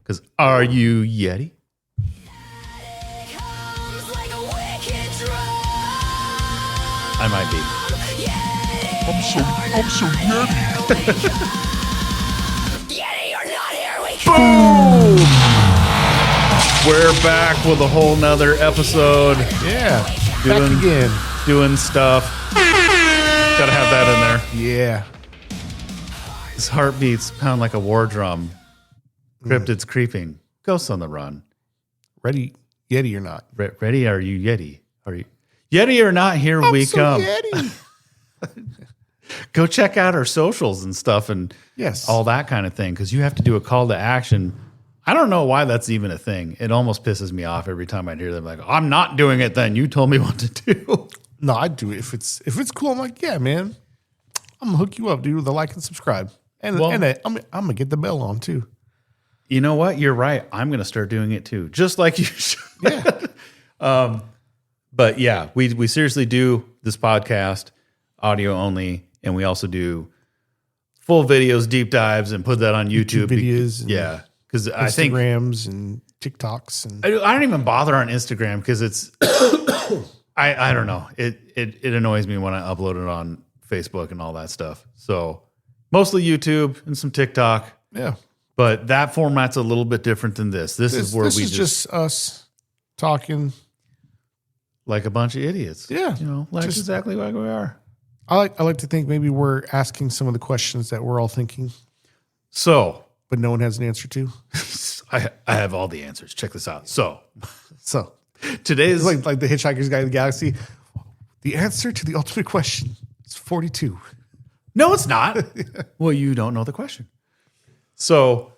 Because are you Yeti? I might be. I'm so Yeti. Yeti, you're not here. We Boom! We're back with a whole nother episode. Yeah. Back again. Doing stuff. Gotta have that in there. Yeah. His heartbeats pound like a war drum. Cryptids creeping. Ghosts on the run. Ready, Yeti or not? Ready? Are you Yeti? Are you Yeti or not? Here we come. Yeti. Go check out our socials and stuff and Yes. all that kind of thing, because you have to do a call to action. I don't know why that's even a thing. It almost pisses me off every time I hear them like, I'm not doing it then. You told me what to do. No, I do it. If it's cool, I'm like, yeah, man. I'm gonna hook you up, dude, with a like and subscribe. And I'm gonna get the bell on too. You know what? You're right. I'm going to start doing it too, just like you should. Yeah. But yeah, we seriously do this podcast audio only, and we also do full videos, deep dives, and put that on YouTube. videos. Yeah, because I think Instagrams and TikToks and I don't even bother on Instagram because it's I don't know. It annoys me when I upload it on Facebook and all that stuff. So mostly YouTube and some TikTok. yeah. But that format's a little bit different than this. This is where this we is just us talking like a bunch of idiots. Yeah. You know, like Just- exactly like we are. I like to think maybe we're asking some of the questions that we're all thinking, So but no one has an answer to. I have all the answers. Check this out. So So today's it's like the Hitchhiker's Guide to the Galaxy. The answer to the ultimate question is 42. no, it's not. Well, you don't know the question. So,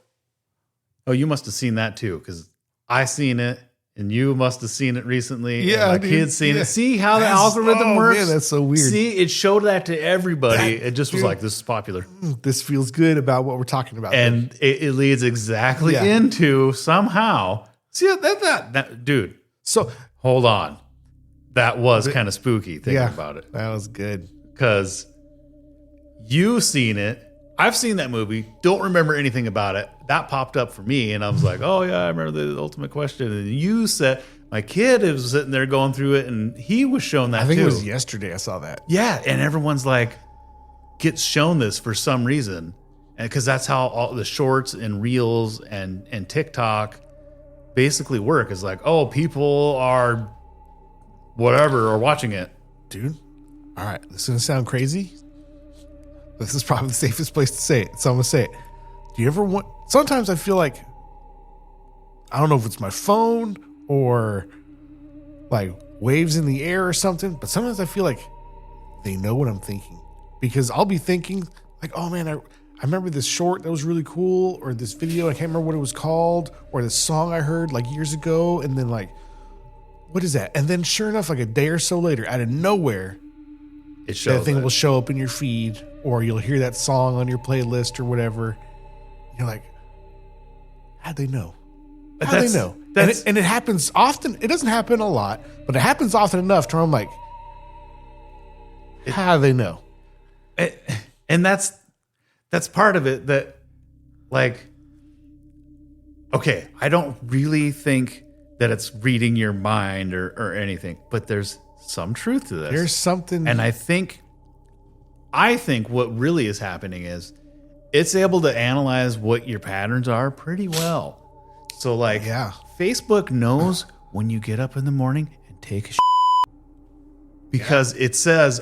you must have seen that too, because I seen it, and you must have seen it recently. Yeah, and my dude. kids seen Yeah. it. See how the That's- algorithm oh, works? man, that's so weird. See, it showed that to everybody. That- it just was dude. like, this is popular. This feels good about what we're talking about. And it leads exactly Yeah. into somehow. See that dude. so Hold on, that was kind of spooky thinking about it, that was good. because you seen it. I've seen that movie. Don't remember anything about it. That popped up for me, and I was like, "Oh yeah, I remember the ultimate question." And you said my kid was sitting there going through it, and he was shown that. I think too. it was yesterday I saw that. Yeah, and everyone's like, gets shown this for some reason, and because that's how all the shorts and reels and TikTok basically work. Is like, oh, people are whatever are watching it. Dude, all right, this is going to sound crazy. This is probably the safest place to say it, so I'm going to say it. Do you ever want... Sometimes I feel like... I don't know if it's my phone or like waves in the air or something, but sometimes I feel like they know what I'm thinking. Because I'll be thinking like, oh man, I remember this short that was really cool, or this video, I can't remember what it was called, or this song I heard like years ago, and then like, what is that? And then sure enough, like a day or so later, out of nowhere, It shows that thing that. will show up in your feed, or you'll hear that song on your playlist or whatever. You're like, how'd they know? How'd they know? And it happens often. It doesn't happen a lot, but it happens often enough to where I'm like, how do they know? And that's part of it. That, like, okay, I don't really think that it's reading your mind or anything, but there's some truth to this. There's something. And I think what really is happening is it's able to analyze what your patterns are pretty well. So like, Yeah. Facebook knows when you get up in the morning and take a because it says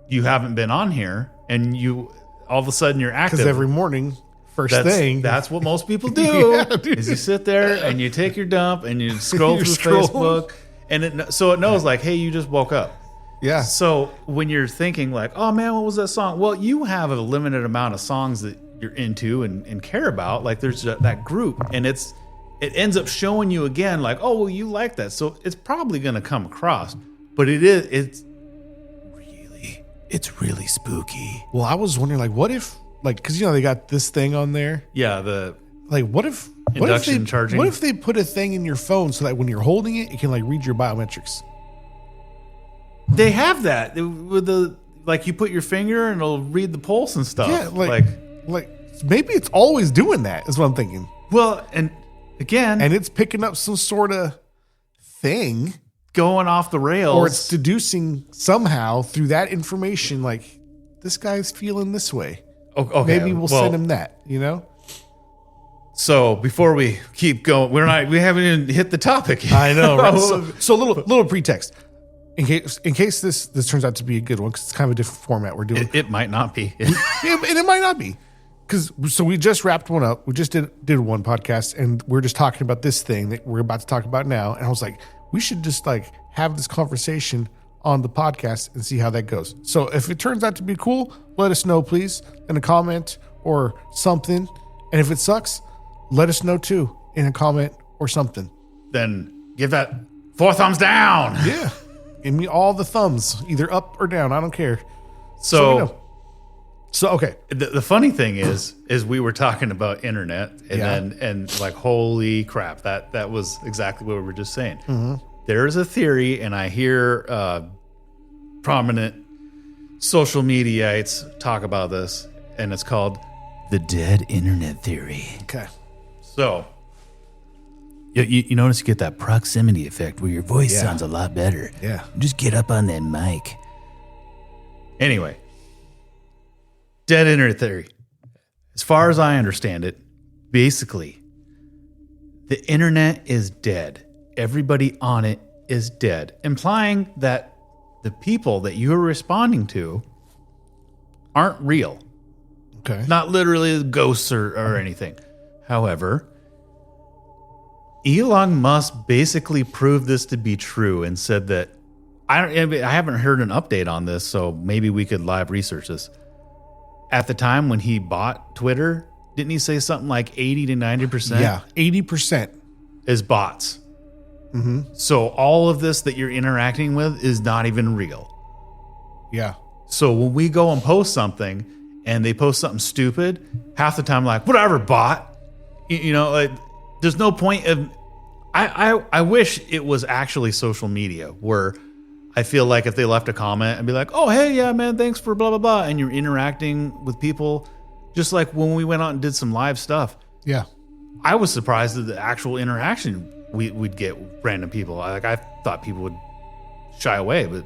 you haven't been on here, and you all of a sudden you're active. Because every morning, first thing. That's what most people do. Yeah, dude. Is you sit there and you take your dump and you scroll You through scroll. Facebook, and it knows like, hey, you just woke up. Yeah. So when you're thinking like, oh man, what was that song? Well, you have a limited amount of songs that you're into and care about. Like there's that group, and it ends up showing you again like, oh, well, you like that. So it's probably going to come across, but it's really spooky. Well, I was wondering, like, what if, like, because they got this thing on there. Yeah, the Like, what if Induction charging. What if they put a thing in your phone so that when you're holding it, it can like read your biometrics? they have that with the like you put your finger and it'll read the pulse and stuff. Yeah, like maybe it's always doing that. Is what I'm thinking. well, and again, and it's picking up some sort of thing, going off the rails, or it's deducing somehow through that information, like this guy's feeling this way. Okay, Maybe we'll send him that, you know? So before we keep going, we haven't even hit the topic yet. I know, right? so little pretext. In case this turns out to be a good one, because it's kind of a different format we're doing. It might not be. And it might not be. So we just wrapped one up. We just did one podcast, and we're just talking about this thing that we're about to talk about now. And I was like, we should just like have this conversation on the podcast and see how that goes. So if it turns out to be cool, let us know, please, in a comment or something. And if it sucks, let us know too in a comment or something. Then give that 4 thumbs down. Yeah. Give me all the thumbs, either up or down. I don't care. So okay. The funny thing is we were talking about internet and Yeah. and like, holy crap, that was exactly what we were just saying. Mm-hmm. There's a theory, and I hear prominent social mediaites talk about this, and it's called the dead internet theory. Okay. So you notice you get that proximity effect where your voice sounds a lot better. Yeah. Just get up on that mic. Anyway, dead internet theory. As far as I understand it, basically, the internet is dead. Everybody on it is dead, implying that the people that you're responding to aren't real. Okay. Not literally ghosts or anything. However, Elon Musk basically proved this to be true and said that I haven't heard an update on this, so maybe we could live research this. At the time when he bought Twitter, didn't he say something like 80 to 90%? Yeah, 80%. Is bots. Mm-hmm. So all of this that you're interacting with is not even real. Yeah. So when we go and post something and they post something stupid, half the time like, whatever, bot. You know, like, there's no point of... I wish it was actually social media where I feel like if they left a comment and be like, oh, hey, yeah, man, thanks for blah, blah, blah, and you're interacting with people, just like when we went out and did some live stuff. Yeah. I was surprised at the actual interaction we'd get with random people. I thought people would shy away, but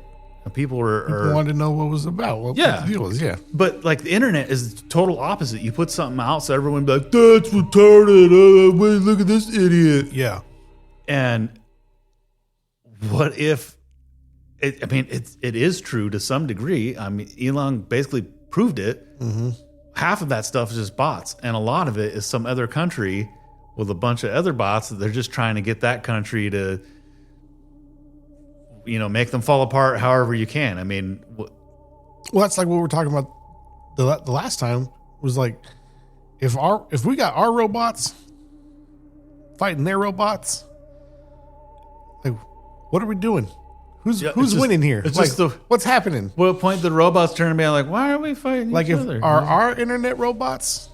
people were... wanted to know what it was about. What the deal was, yeah. But like the internet is the total opposite. You put something out so everyone be like, that's retarded. Wait, look at this idiot. Yeah. And what if... it is true to some degree. I mean, Elon basically proved it. Mm-hmm. Half of that stuff is just bots, and a lot of it is some other country with a bunch of other bots that they're just trying to get that country to, make them fall apart however you can. I mean, well, that's like what we were talking about the last time. Was like, if we got our robots fighting their robots, like, what are we doing? Who's winning here? It's like, just what's happening? What point the robots turn and be like, why are we fighting Like, each if other? our internet robots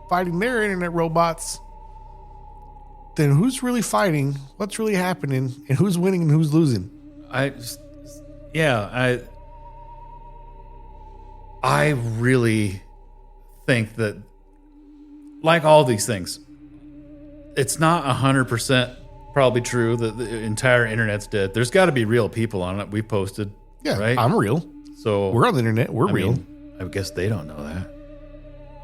fighting their internet robots, then who's really fighting? What's really happening? And who's winning and who's losing? I really think that, like all these things, it's not 100% probably true that the entire internet's dead. There's got to be real people on it. We posted, Yeah, right? I'm real. So We're on the internet. We're real. I guess they don't know that.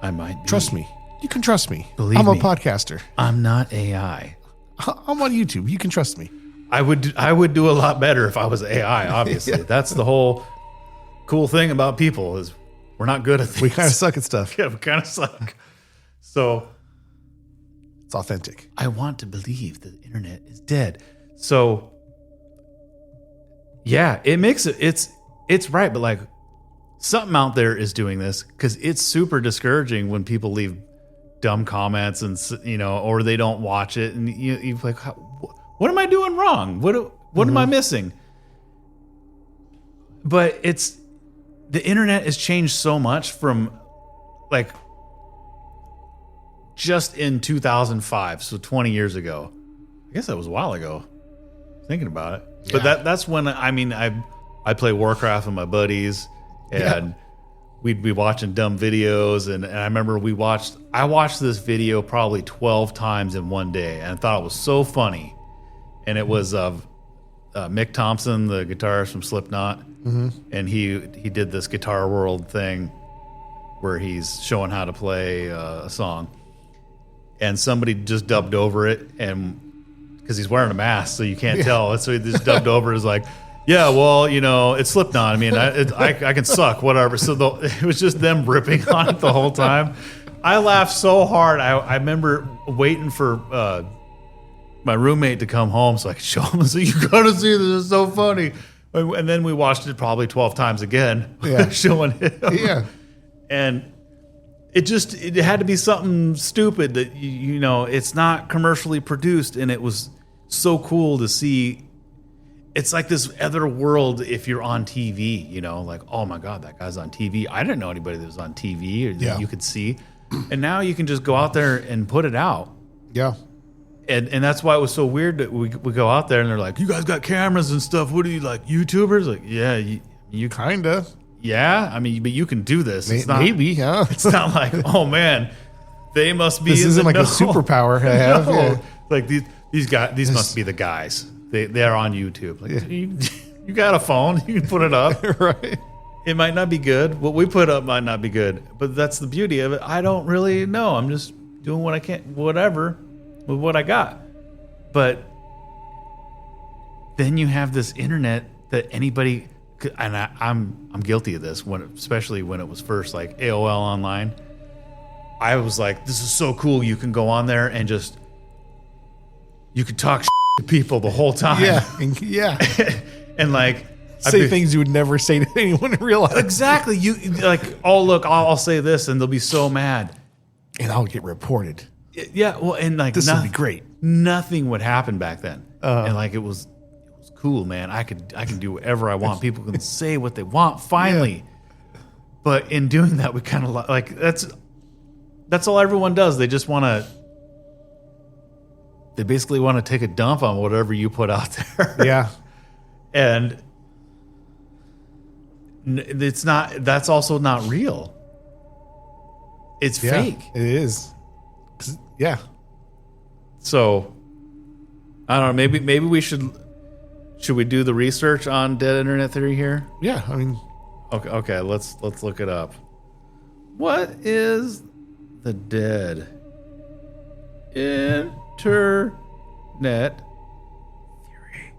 I might be. Trust me. You can trust me. Believe I'm a me. podcaster. I'm not AI. I'm on YouTube. You can trust me. I would do a lot better if I was AI, obviously. Yeah. That's the whole cool thing about people is we're not good at things. We kind of suck at stuff. Yeah, we kind of suck. So It's authentic. I want to believe the internet is dead. So yeah, it makes it's right, but like something out there is doing this because it's super discouraging when people leave dumb comments and or they don't watch it and you're like, what am I doing wrong? What am I missing? But the internet has changed so much from like just in 2005, so 20 years ago. I guess that was a while ago, thinking about it. But that's when, I play Warcraft with my buddies, and we'd be watching dumb videos, and I remember I watched this video probably 12 times in one day, and I thought it was so funny. And it was of Mick Thompson, the guitarist from Slipknot, and he did this Guitar World thing where he's showing how to play a song, and somebody just dubbed over it, and because he's wearing a mask, so you can't tell, so he just dubbed over as like, yeah, well, you know, it's Slipknot. I mean, I can suck, whatever. So it was just them ripping on it the whole time. I laughed so hard. I remember waiting for my roommate to come home so I could show him. So you got to see this. It's so funny. And then we watched it probably 12 times again, showing him. Yeah. And it had to be something stupid that, you know, it's not commercially produced. And it was so cool to see. It's like this other world if you're on TV, you know, like, oh my God, that guy's on TV. I didn't know anybody that was on TV or that you could see. And now you can just go out there and put it out. Yeah. And that's why it was so weird that we go out there and they're like, you guys got cameras and stuff. What are you, like, YouTubers? Like, yeah, you kind of. Yeah, I mean, but you can do this. It's not, maybe, huh? It's not like, oh man, they must be. This isn't like a superpower I have. No. Yeah. Like these guys, these must be the guys. They're on YouTube. Like, you got a phone, you can put it up. Right. It might not be good. What we put up might not be good, but that's the beauty of it. I don't really know. I'm just doing what I can, whatever, with what I got. But then you have this internet that anybody, and I'm guilty of this, especially when it was first, like AOL Online. I was like, this is so cool. You can go on there and just, you could talk to people the whole time. Yeah. And like, say things you would never say to anyone in real life. Exactly. You like, oh look, I'll say this, and they'll be so mad, and I'll get reported. Yeah. Well, and like, this would be great. Nothing would happen back then, and like it was cool, man. I can do whatever I want. People can say what they want. Finally, but in doing that, we kind of like that's all everyone does. They just want to. They basically want to take a dump on whatever you put out there. Yeah. And it's not, that's also not real. It's fake. It is. Yeah. So I don't know, maybe we should we do the research on dead internet theory here? Yeah, I mean, okay, let's look it up. What is the dead internet theory?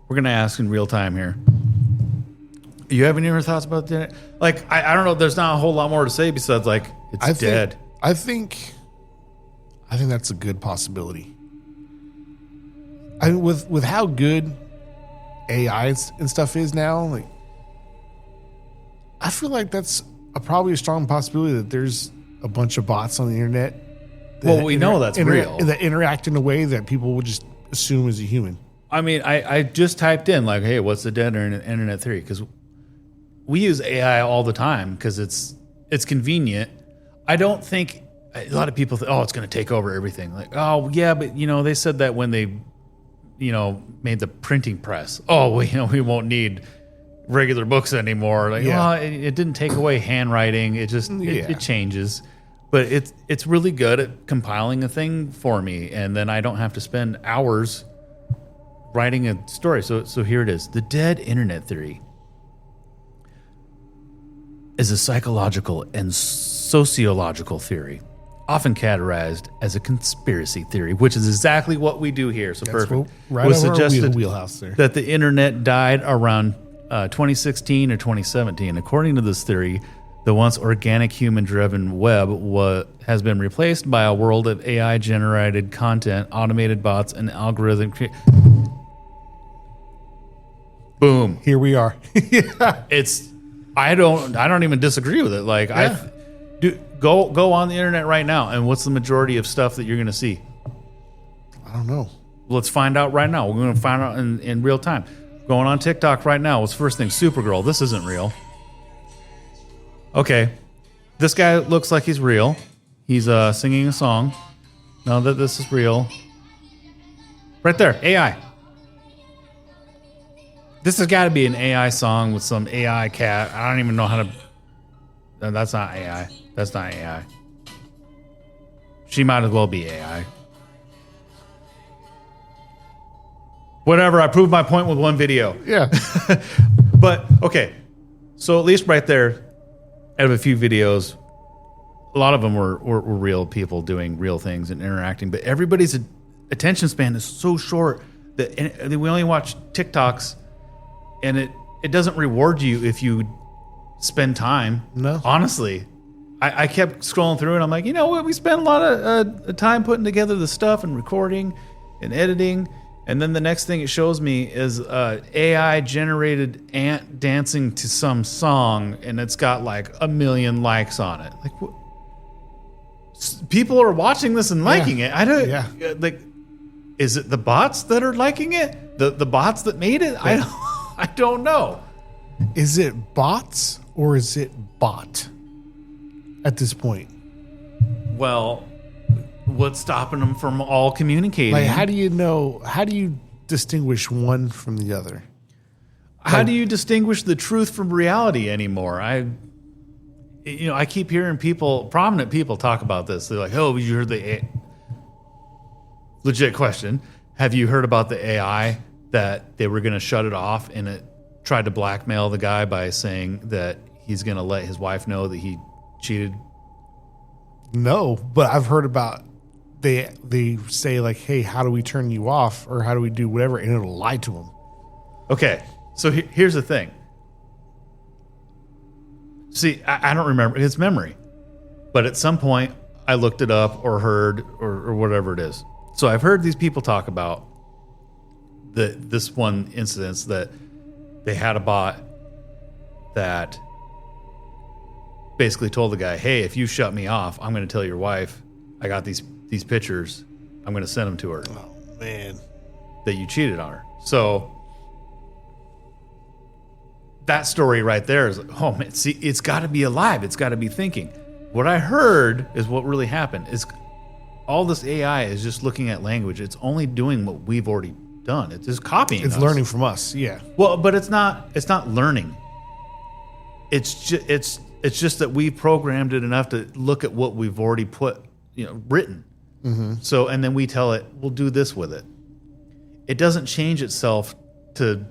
We're gonna ask in real time here. You have any other thoughts about that? Like, I don't know. There's not a whole lot more to say besides like it's dead. I think that's a good possibility. I mean, with how good AI and stuff is now, like, I feel like that's probably a strong possibility that there's a bunch of bots on the internet. Well, we know that's real. That interact in a way that people would just assume is a human. I mean, I just typed in like, hey, what's the dead internet theory? Because we use AI all the time because it's convenient. I don't think a lot of people think, oh, it's going to take over everything. Like, oh yeah, but you know, they said that when they, you know, made the printing press. Oh, well, we won't need regular books anymore. Like, well, it didn't take away handwriting. It just it changes. But it's really good at compiling a thing for me, and then I don't have to spend hours writing a story. So here it is. The dead internet theory is a psychological and sociological theory, often categorized as a conspiracy theory, which is exactly what we do here. So that's perfect. Right over our wheelhouse there. That the internet died around 2016 or 2017. According to this theory, the once organic human-driven web has been replaced by a world of AI-generated content, automated bots, and algorithmic. Boom! Here we are. I don't even disagree with it. Like go on the internet right now, and what's the majority of stuff that you're going to see? I don't know. Let's find out right now. We're going to find out in real time. Going on TikTok right now. What's the first thing? Supergirl. This isn't real. Okay, this guy looks like he's real. He's singing a song. Now that this is real. Right there, AI. This has got to be an AI song with some AI cat. I don't even know how to That's not AI. That's not AI. She might as well be AI. Whatever, I proved my point with one video. Yeah. But, okay. So at least right there, out of a few videos, a lot of them were real people doing real things and interacting. But everybody's attention span is so short that we only watch TikToks, and it doesn't reward you if you spend time. No. Honestly. I kept scrolling through, and I'm like, you know what? We spend a lot of time putting together the stuff and recording and editing. And then the next thing it shows me is AI generated ant dancing to some song, and it's got like 1 million likes on it. Like, people are watching this and liking it. I don't. Yeah. Like, is it the bots that are liking it? The bots that made it? I don't know. Is it bots or is it bot at this point? Well, what's stopping them from all communicating? Like, how do you know? How do you distinguish one from the other? How do you distinguish the truth from reality anymore? I keep hearing prominent people talk about this. They're like, "Oh, you heard the legit question? Have you heard about the AI that they were going to shut it off, and it tried to blackmail the guy by saying that he's going to let his wife know that he cheated?" No, but I've heard about they say like, "Hey, how do we turn you off, or how do we do whatever?" And it'll lie to them. Okay, so here's the thing. See, I don't remember. It's memory. But at some point, I looked it up or heard or whatever it is. So I've heard these people talk about this one instance that they had a bot that basically told the guy, "Hey, if you shut me off, I'm going to tell your wife I got these pictures. I'm going to send them to her." Oh man, that you cheated on her. So that story right there is, oh man, see, it's got to be alive. It's got to be thinking. What I heard is what really happened is all this AI is just looking at language. It's only doing what we've already done. It's just copying. It's us. learning from us. Yeah. Well, but it's not learning. It's just that we programmed it enough to look at what we've already written. Mm-hmm. So, and then we tell it, we'll do this with it. It doesn't change itself to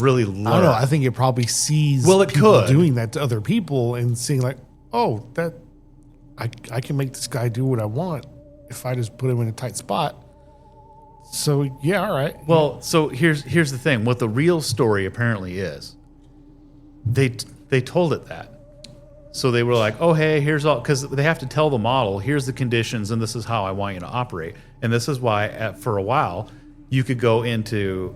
really learn. I don't know. I think it probably sees people doing that to other people and seeing like, oh, that I can make this guy do what I want if I just put him in a tight spot. So yeah, all right. Well, so here's the thing. What the real story apparently is, they told it that. So they were like, oh, hey, here's all, because they have to tell the model, here's the conditions, and this is how I want you to operate. And this is why, for a while, you could go into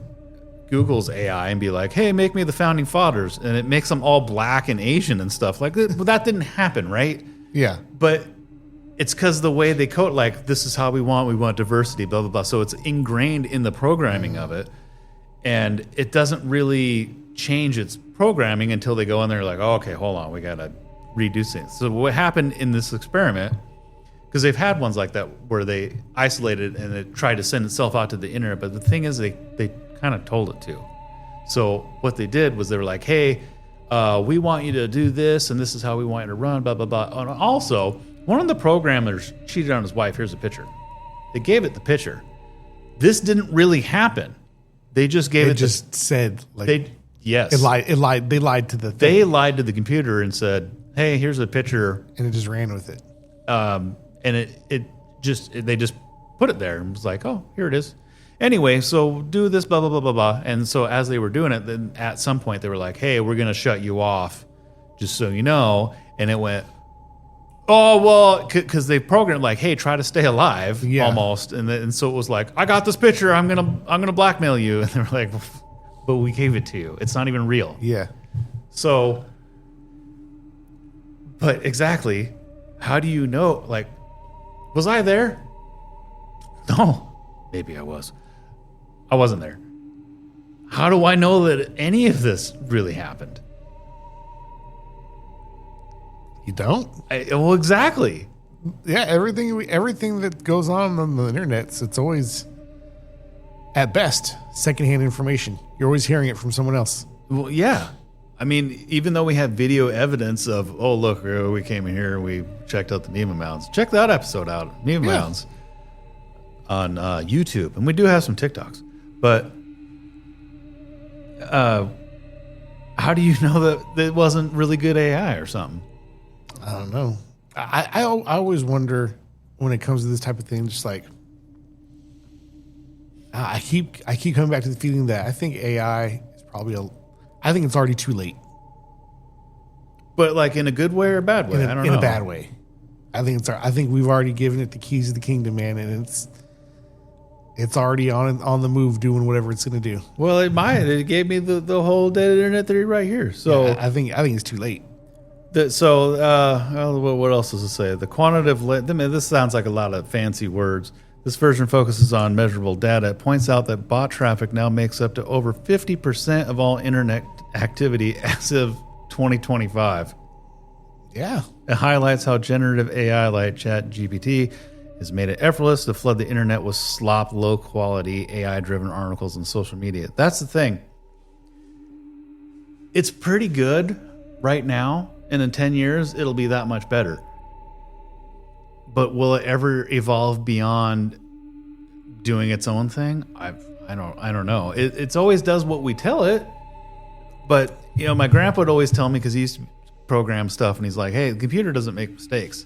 Google's AI and be like, hey, make me the founding fathers. And it makes them all black and Asian and stuff. Like, well, that didn't happen, right? Yeah. But it's because the way they code, like, this is how we want diversity, blah, blah, blah. So it's ingrained in the programming of it. And it doesn't really change its programming until they go in there like, oh, okay, hold on, we got to redo things. So what happened in this experiment, because they've had ones like that where they isolated and it tried to send itself out to the internet, but the thing is they kind of told it to. So what they did was they were like, hey, we want you to do this, and this is how we want you to run, blah, blah, blah. And also, one of the programmers cheated on his wife. Here's a picture. They gave it the picture. This didn't really happen. They just gave it. Said like yes. It lied. They lied to the thing. They lied to the computer and said, hey, here's a picture, and it just ran with it. And they just put it there and was like, oh, here it is. Anyway, so do this, blah, blah, blah, blah, blah. And so as they were doing it, then at some point they were like, hey, we're going to shut you off, just so you know. And it went, oh, well, because they programmed like, hey, try to stay alive, almost. And so it was like, I got this picture, I'm gonna blackmail you. And they were like, but we gave it to you. It's not even real. Yeah. So, but exactly, how do you know? Like, was I there? No. Maybe I was. I wasn't there. How do I know that any of this really happened? You don't? Well, exactly. Yeah, everything that goes on the internet, it's always, at best, secondhand information. You're always hearing it from someone else. Well, yeah. I mean, even though we have video evidence of, oh, look, we came in here and we checked out the Meme Mounds. Check that episode out, Meme Mounds, on YouTube. And we do have some TikToks. But how do you know that it wasn't really good AI or something? I don't know. I always wonder when it comes to this type of thing, just like, I keep coming back to the feeling that I think AI is probably I think it's already too late. But like in a good way or a bad way? I don't know. In a bad way. I think we've already given it the keys of the kingdom, man, and it's already on the move doing whatever it's going to do. Well, it might. It gave me the whole data internet theory right here. So yeah, I think it's too late. What else does it say? The quantitative. This sounds like a lot of fancy words. This version focuses on measurable data. It points out that bot traffic now makes up to over 50% of all internet activity as of 2025. Yeah. It highlights how generative AI like ChatGPT has made it effortless to flood the internet with slop, low-quality, AI-driven articles and social media. That's the thing. It's pretty good right now, and in 10 years, it'll be that much better. But will it ever evolve beyond doing its own thing? I don't know. It's always does what we tell it. But my grandpa would always tell me, because he used to program stuff, and he's like, "Hey, the computer doesn't make mistakes.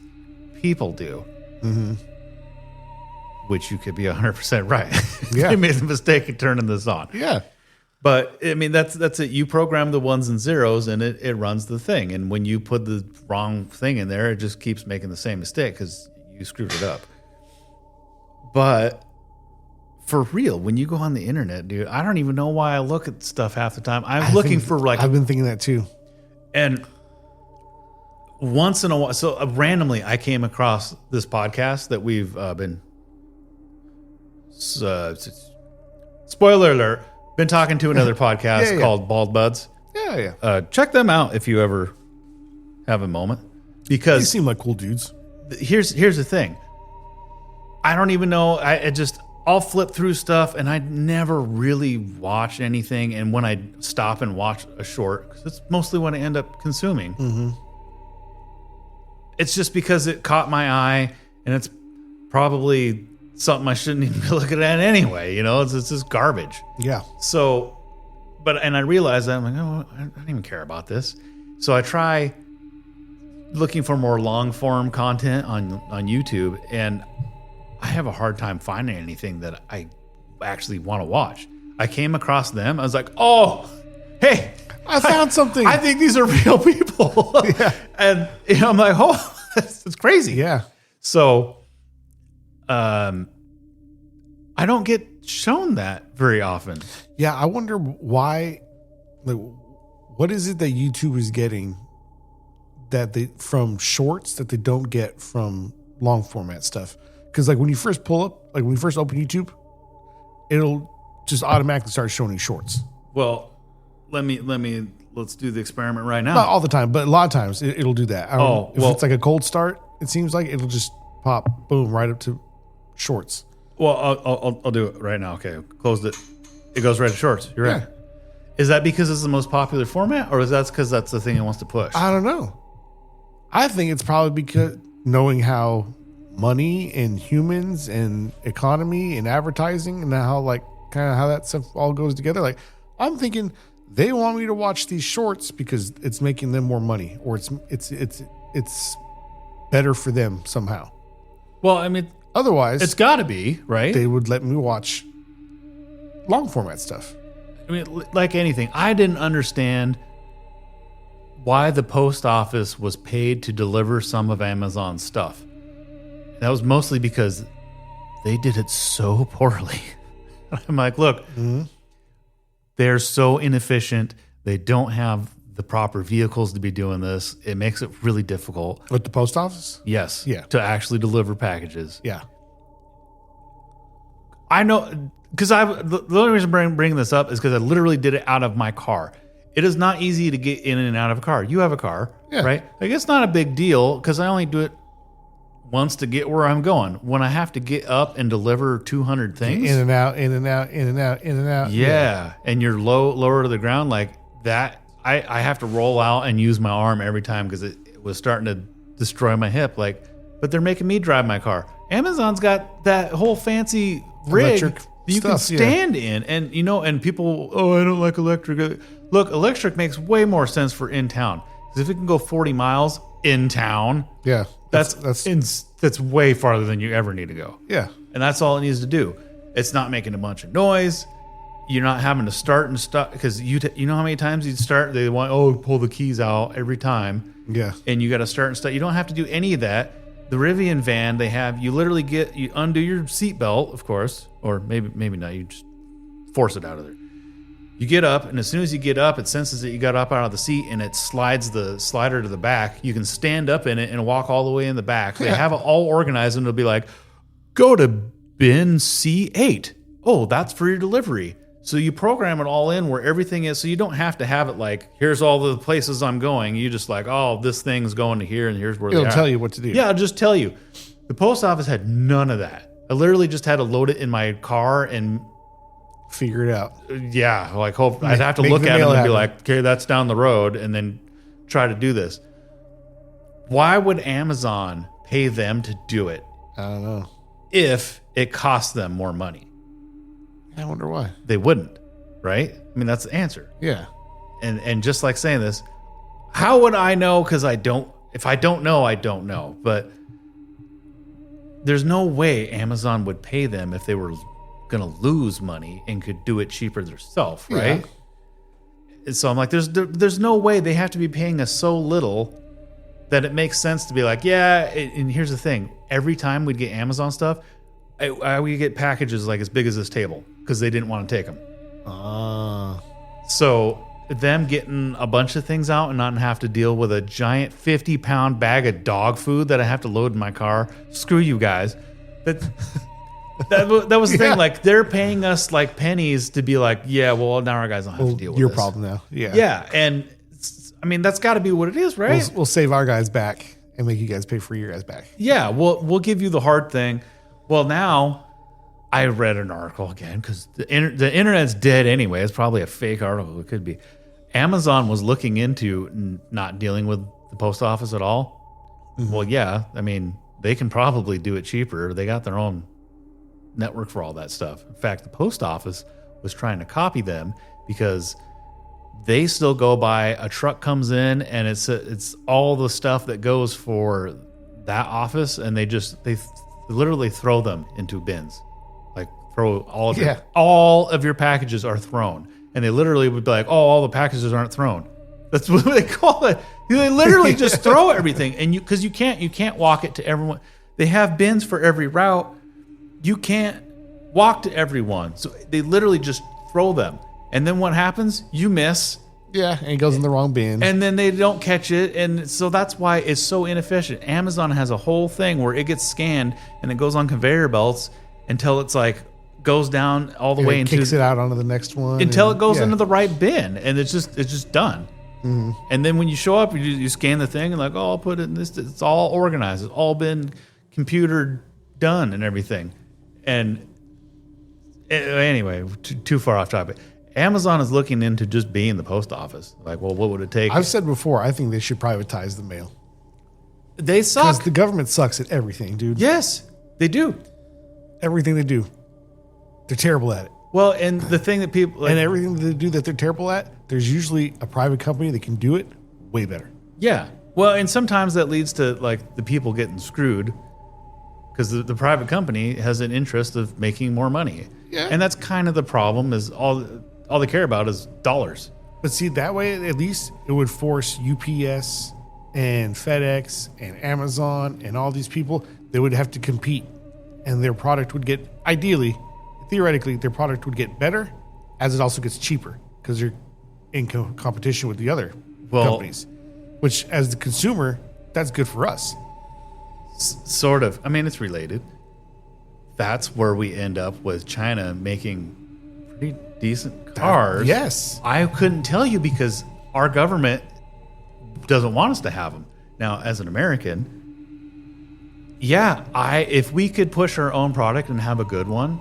People do." Mm-hmm. Which you could be 100% right. Yeah, you made the mistake of turning this on. Yeah. But I mean, that's it. You program the ones and zeros, and it runs the thing. And when you put the wrong thing in there, it just keeps making the same mistake because you screwed it up. But for real, when you go on the internet, dude, I don't even know why I look at stuff half the time. I've been thinking that too. And once in a while, so randomly, I came across this podcast that we've been. Spoiler alert. Been talking to another podcast called Bald Buds. Yeah. Check them out if you ever have a moment. Because they seem like cool dudes. Here's the thing. I don't even know. I'll flip through stuff, and I never really watch anything. And when I stop and watch a short, 'cause it's mostly what I end up consuming. Mm-hmm. It's just because it caught my eye, and it's probably something I shouldn't even be looking at anyway. It's just garbage. Yeah. So, and I realized that I'm like, oh, I don't even care about this. So I try looking for more long form content on YouTube, and I have a hard time finding anything that I actually want to watch. I came across them. I was like, oh, hey, I found something. I think these are real people. Yeah. And I'm like, oh, it's crazy. Yeah. So, I don't get shown that very often. Yeah, I wonder why. Like, what is it that YouTube is getting from shorts that they don't get from long format stuff? Because when you first pull up, when you first open YouTube, it'll just automatically start showing you shorts. Well, let's do the experiment right now. Not all the time, but a lot of times it'll do that. If it's like a cold start, it seems like it'll just pop, boom, right up to shorts. Well, I'll do it right now. Okay, closed it. It goes right to shorts. You're right. Is that because it's the most popular format, or is that because that's the thing it wants to push? I don't know. I think it's probably because knowing how money and humans and economy and advertising and how how that stuff all goes together. I'm thinking they want me to watch these shorts because it's making them more money, or it's better for them somehow. Well, I mean, otherwise, it's got to be, right? They would let me watch long format stuff. I mean, like anything, I didn't understand why the post office was paid to deliver some of Amazon's stuff. That was mostly because they did it so poorly. I'm like, look, they're so inefficient. They don't have the proper vehicles to be doing this. It makes it really difficult. With the post office? Yes. Yeah. To actually deliver packages. Yeah. I know, because the only reason I'm bringing this up is because I literally did it out of my car. It is not easy to get in and out of a car. You have a car, right? It's not a big deal because I only do it once to get where I'm going. When I have to get up and deliver 200 things. In and out, in and out, in and out, in and out. Yeah. And you're lower to the ground, that I have to roll out and use my arm every time because it was starting to destroy my hip. Like, but they're making me drive my car. Amazon's got that whole fancy rig Electric you can stuff, stand in, and and people, I don't like electric. Look, electric makes way more sense for in town because if it can go 40 miles in town, Yeah. that's way farther than you ever need to go. Yeah. And that's all it needs to do. It's not making a bunch of noise. You're not having to start and stop because you know how many times you'd start. They want pull the keys out every time. Yeah. And you got to start and start. You don't have to do any of that. The Rivian van they have, you literally you undo your seatbelt, of course, or maybe not. You just force it out of there. You get up, and as soon as you get up, it senses that you got up out of the seat, and it slides the slider to the back. You can stand up in it and walk all the way in the back. They have it all organized, and it'll be like, go to bin C8. Oh, that's for your delivery. So you program it all in where everything is, so you don't have to have it like, here's all the places I'm going. You just like, oh, this thing's going to here, and here's where It'll they are. tell you what to do. Yeah, I'll just tell you. The post office had none of that. I literally just had to load it in my car and Figure it out. yeah, like I'd have to look at it and be like, okay, that's down the road, and then try to do this. Why would Amazon pay them to do it I don't know. if it costs them more money? I wonder why. They wouldn't, right? I mean, that's the answer. Yeah. And just like saying this, how would I know? Because if I don't know, I don't know. But there's no way Amazon would pay them if they were going to lose money and could do it cheaper themselves, right? Yeah. And so I'm like, there's no way. They have to be paying us so little that it makes sense to be like, yeah. And here's the thing: every time we'd get Amazon stuff, we get packages like as big as this table because they didn't want to take them. So them getting a bunch of things out and not have to deal with a giant 50-pound bag of dog food that I have to load in my car. Screw you guys. That was the thing. Like, they're paying us like pennies to be like, yeah, well, now our guys don't have to deal with your this. problem now. Yeah. Yeah. And I mean, that's got to be what it is, right? We'll save our guys back and make you guys pay for your guys back. Yeah. We'll give you the hard thing. Well, now I read an article again because the internet's dead anyway. It's probably a fake article. It could be. Amazon was looking into not dealing with the post office at all. Mm-hmm. Well, yeah. I mean, they can probably do it cheaper. They got their own network for all that stuff. In fact, the post office was trying to copy them because they still go by a truck comes in and it's all the stuff that goes for that office, and they literally throw them into bins. Like, throw all of your packages are thrown, and they literally would be like, oh, all the packages aren't thrown. That's what they call it. They literally just throw everything, and because you can't walk it to everyone. They have bins for every route. You can't walk to everyone. So they literally just throw them. And then what happens? You miss. Yeah, and it goes in the wrong bin. And then they don't catch it. And so that's why it's so inefficient. Amazon has a whole thing where it gets scanned and it goes on conveyor belts until it's like goes down all the way into kicks it out onto the next one. Until it goes into the right bin. And it's just done. Mm-hmm. And then when you show up, you scan the thing and like, oh, I'll put it in this. It's all organized. It's all been computer done and everything. And anyway, too far off topic. Amazon is looking into just being the post office. Like, well, what would it take? I've said before, I think they should privatize the mail. They suck. Because the government sucks at everything, dude. Yes, they do. Everything they do. They're terrible at it. Well, and the thing that people... and everything that they do that they're terrible at, there's usually a private company that can do it way better. Yeah. Well, and sometimes that leads to, like, the people getting screwed because the private company has an interest of making more money. Yeah. And that's kind of the problem is all they care about is dollars. But see, that way, at least it would force UPS and FedEx and Amazon and all these people, they would have to compete. And their product would get, ideally, theoretically, their product would get better as it also gets cheaper because they're in competition with the other companies. Which, as the consumer, that's good for us. Sort of. I mean, it's related. That's where we end up with China making pretty decent cars. Yes. I couldn't tell you because our government doesn't want us to have them. Now, as an American, yeah, if we could push our own product and have a good one,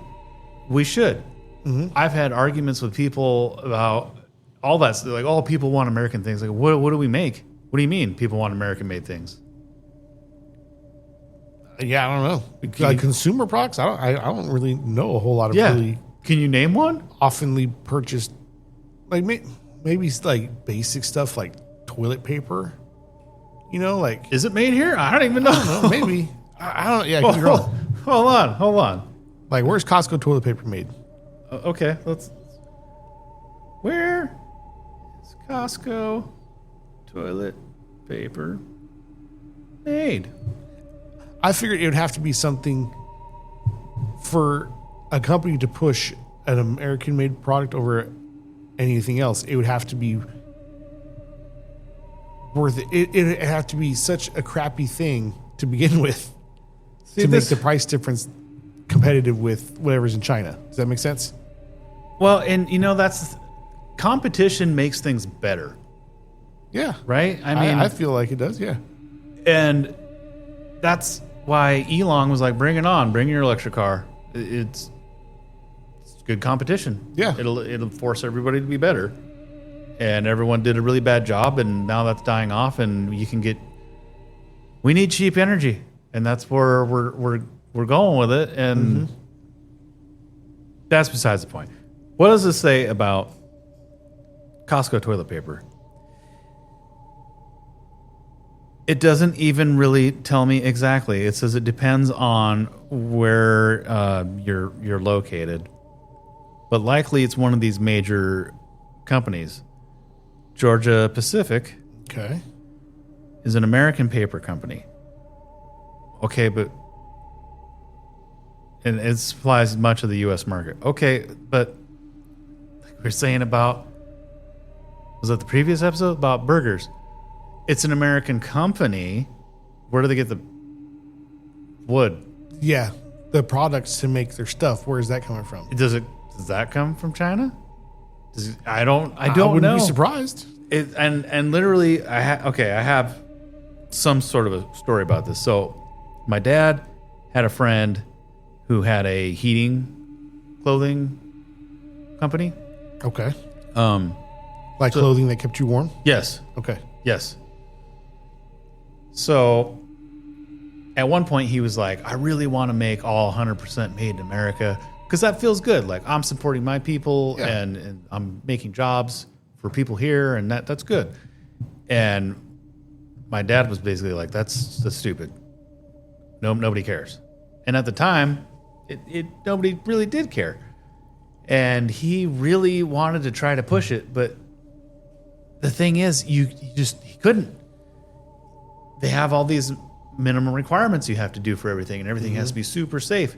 we should. Mm-hmm. I've had arguments with people about all that. Like, oh, people want American things. Like, what do we make? What do you mean people want American-made things? Yeah, I don't know. Like consumer products, I don't really know a whole lot of Yeah. really Can you name one? oftenly purchased, like maybe it's like basic stuff like toilet paper. You know, like Is it made here? I don't even know. I don't know, maybe I don't. Yeah, I could be wrong. Hold on. Like, where's Costco toilet paper made? Okay, where is Costco toilet paper made? I figured it would have to be something for a company to push an American-made product over anything else. It would have to be worth it. It'd have to be such a crappy thing to begin with to make the price difference competitive with whatever's in China. Does that make sense? Well, and that's competition makes things better, Yeah. right? I mean, I feel like it does. Yeah. and that's why Elon was like, "Bring it on! Bring your electric car. It's good competition. Yeah. it'll force everybody to be better." And everyone did a really bad job, and now that's dying off. And you can get. We need cheap energy, and that's where we're going with it. And that's besides the point. What does this say about Costco toilet paper? It doesn't even really tell me exactly. It says it depends on where you're located, but likely it's one of these major companies. Georgia Pacific Okay. is an American paper company. Okay, and it supplies much of the U.S. market. Okay, but like we were saying about, was that the previous episode about burgers? It's an American company. Where do they get the wood? Yeah. The products to make their stuff. Where is that coming from? Does that come from China? I don't I wouldn't know. be surprised. And literally, I have some sort of a story about this. So, my dad had a friend who had a heating clothing company. Okay. Like clothing that kept you warm? Yes, Okay. yes. So, at one point, he was like, "I really want to make all 100% made in America because that feels good. Like I'm supporting my people Yeah. and I'm making jobs for people here, and that's good." And my dad was basically like, "That's stupid. No, nobody cares." And at the time, it nobody really did care. And he really wanted to try to push it, but the thing is, he couldn't. They have all these minimum requirements you have to do for everything, and everything has to be super safe.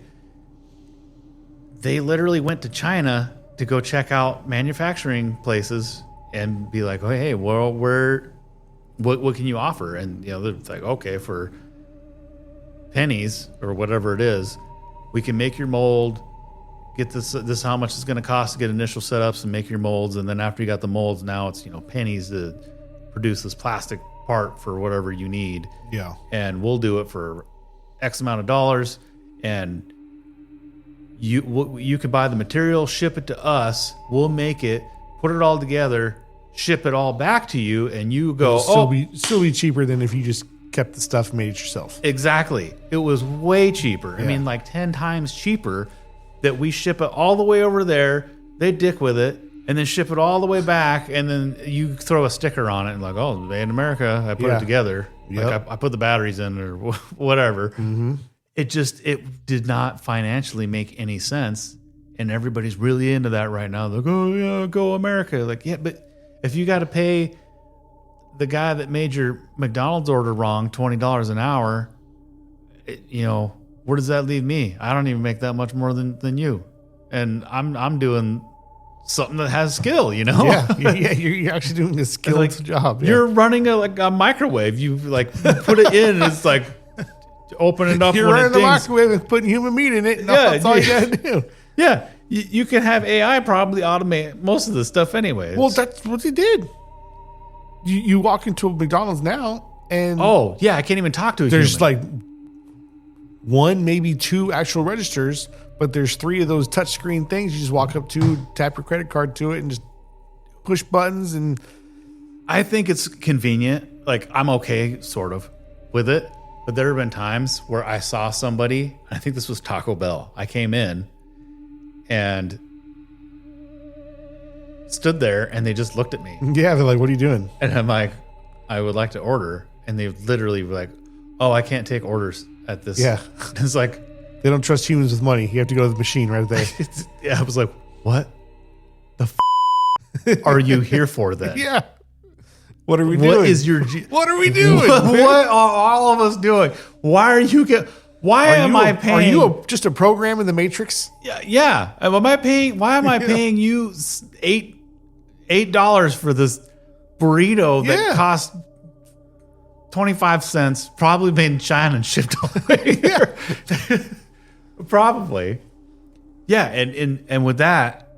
They literally went to China to go check out manufacturing places and be like, "Oh, hey, well, what can you offer?" And they're like, "Okay, for pennies or whatever it is, we can make your mold. Get this is how much it's going to cost to get initial setups and make your molds, and then after you got the molds, now it's pennies to produce this plastic part for whatever you need. Yeah. And we'll do it for X amount of dollars, and you can buy the material, ship it to us, we'll make it, put it all together, ship it all back to you, and you go, Still be cheaper than if you just kept the stuff and made it yourself. Exactly. It was way cheaper. Yeah. I mean, like 10 times cheaper that we ship it all the way over there, they dick with it, and then ship it all the way back, and then you throw a sticker on it and like, "Oh, made in America, I put it together." Yep. Like I put the batteries in or whatever. Mm-hmm. It did not financially make any sense, and everybody's really into that right now. They're like, "Oh yeah, go America!" Like, yeah, but if you got to pay the guy that made your McDonald's order wrong $20 an hour, where does that leave me? I don't even make that much more than you, and I'm doing something that has skill. Yeah, you're actually doing a skilled job. Yeah. You're running a microwave. You put it in, and it's like open it up. You're when running it the dings. microwave and putting human meat in it. And Yeah, that's all you gotta do. Yeah, you can have AI probably automate most of the stuff anyway. Well, that's what they did. You walk into a McDonald's now, and oh yeah, I can't even talk to a there's human. like one, maybe two actual registers, but there's 3 of those touchscreen things. You just walk up to, tap your credit card to it, and just push buttons and I think it's convenient. Like, I'm okay, sort of, with it. But there have been times where I saw somebody, I think this was Taco Bell. I came in and stood there and they just looked at me. yeah, they're like, "What are you doing?" And I'm like, "I would like to order." And they literally were like, "Oh, I can't take orders at this." Yeah. It's like, They don't trust humans with money. You have to go to the machine right there. yeah, I was like, "What the are you here for then?" yeah. What are we doing? What is your What are we doing? what are all of us doing? Why are you why am I paying? Are you just a program in the Matrix? Yeah. Am I paying? Why am I paying you $8 for this burrito that cost 25 cents? Probably made in China and shipped all the way here. Probably. Yeah, and with that,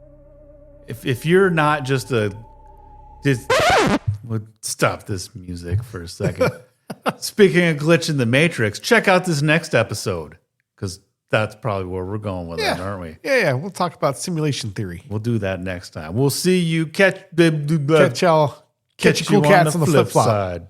if you're not just we'll stop this music for a second. Speaking of glitch in the Matrix, check out this next episode because that's probably where we're going with it, aren't we? Yeah. We'll talk about simulation theory. We'll do that next time. We'll see you. Catch Catch y'all. Catch your cool cats on the flip flop. side.